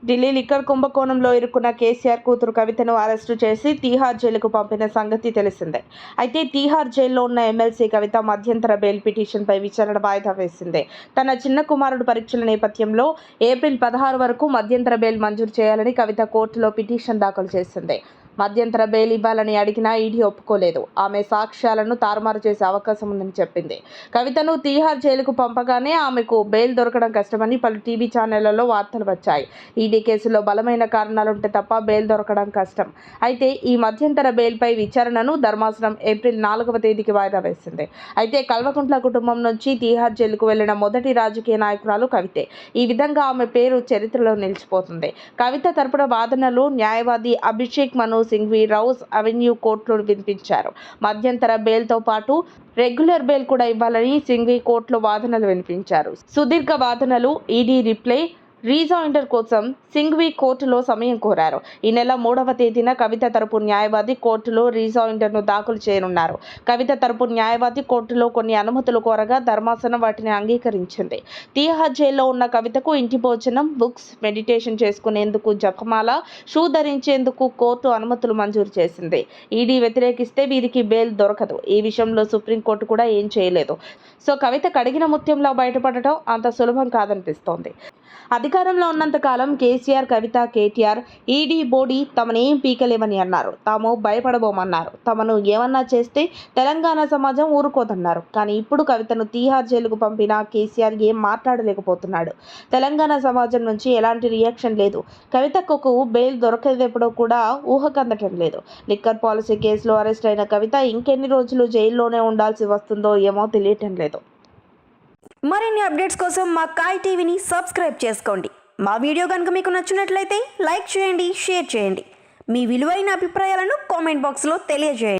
Delhi liquor కుంభకోణంలో ఇరుక్కున్న కేసీఆర్ కూతురు కవితను అరెస్టు చేసి తీహార్ జైలుకు పంపిన సంగతి తెలిసిందే. అయితే తీహార్ జైల్లో ఉన్న ఎమ్మెల్సీ కవిత మధ్యంతర బెయిల్ పిటిషన్పై విచారణ వాయిదా వేసింది. తన చిన్న కుమారుడు పరీక్షల నేపథ్యంలో ఏప్రిల్ 16 వరకు మధ్యంతర బెయిల్ మంజూరు చేయాలని కవిత కోర్టులో పిటిషన్ దాఖలు చేసింది. మధ్యంతర బెయిల్ ఇవ్వాలని అడిగినా ఈడీ ఒప్పుకోలేదు. ఆమె సాక్ష్యాలను తారుమారు చేసే అవకాశం ఉందని చెప్పింది. కవితను తీహార్ జైలుకు పంపగానే ఆమెకు బెయిల్ దొరకడం కష్టమని పలు టీవీ ఛానళ్లలో వార్తలు వచ్చాయి. ఈడీ కేసులో బలమైన కారణాలుంటే తప్ప బెయిల్ దొరకడం కష్టం. అయితే ఈ మధ్యంతర బెయిల్పై విచారణను ధర్మాసనం ఏప్రిల్ 4వ తేదీకి వాయిదా వేసింది. అయితే కల్వకుంట్ల కుటుంబం నుంచి తీహార్ జైలుకు వెళ్లిన మొదటి రాజకీయ నాయకురాలు కవితే. ఈ విధంగా ఆమె పేరు చరిత్రలో నిలిచిపోతుంది. కవిత తరపున వాదనలు న్యాయవాది అభిషేక్ మను సింఘ్వి రౌస్ అవెన్యూ కోర్టులో వినిపించారు. మధ్యంతర బెయిల్తో పాటు రెగ్యులర్ బెయిల్ కూడా ఇవ్వాలని సింఘ్వి కోర్టులో వాదనలు వినిపించారు. సుదీర్ఘ వాదనలు, ఈడీ రిప్లై, రీజాయిండర్ కోసం సింఘ్వి కోర్టులో సమయం కోరారు. ఈ నెల 3వ తేదీన కవిత తరపు న్యాయవాది కోర్టులో రీజాయిండర్ను దాఖలు చేయనున్నారు. కవిత తరపు న్యాయవాది కోర్టులో కొన్ని అనుమతులు కోరగా ధర్మాసనం వాటిని అంగీకరించింది. తీహార్ జైల్లో ఉన్న కవితకు ఇంటి భోజనం, బుక్స్, మెడిటేషన్ చేసుకునేందుకు జపమాల, షూ ధరించేందుకు కోర్టు అనుమతులు మంజూరు చేసింది. ఈడీ వ్యతిరేకిస్తే వీరికి బెయిల్ దొరకదు. ఈ విషయంలో సుప్రీంకోర్టు కూడా ఏం చేయలేదు. సో కవిత కడిగిన ముత్యంలా బయటపడటం అంత సులభం కాదనిపిస్తోంది. అధికారంలో ఉన్నంత కాలం కేసీఆర్, కవిత, కేటీఆర్, ఈడీ, బోడీ తమనేం పీకలేమని అన్నారు. తాము భయపడబోమన్నారు. తమను ఏమన్నా చేస్తే తెలంగాణ సమాజం ఊరుకోదన్నారు. కానీ ఇప్పుడు కవితను తీహార్ జైలుకు పంపిన కేసీఆర్ ఏం మాట్లాడలేకపోతున్నాడు. తెలంగాణ సమాజం నుంచి ఎలాంటి రియాక్షన్ లేదు. కవితకు బెయిల్ దొరకదెప్పుడో కూడా ఊహకందటం లేదు. లిక్కర్ పాలసీ కేసులో అరెస్ట్ అయిన కవిత ఇంకెన్ని రోజులు జైల్లోనే ఉండాల్సి వస్తుందో ఏమో తెలియటం లేదు. మరిన్ని అప్డేట్స్ కోసం మా కాయ్ టీవీని సబ్స్క్రైబ్ చేసుకోండి. మా వీడియో కనుక మీకు నచ్చినట్లయితే లైక్ చేయండి, షేర్ చేయండి. మీ విలువైన అభిప్రాయాలను కామెంట్ బాక్స్లో తెలియజేయండి.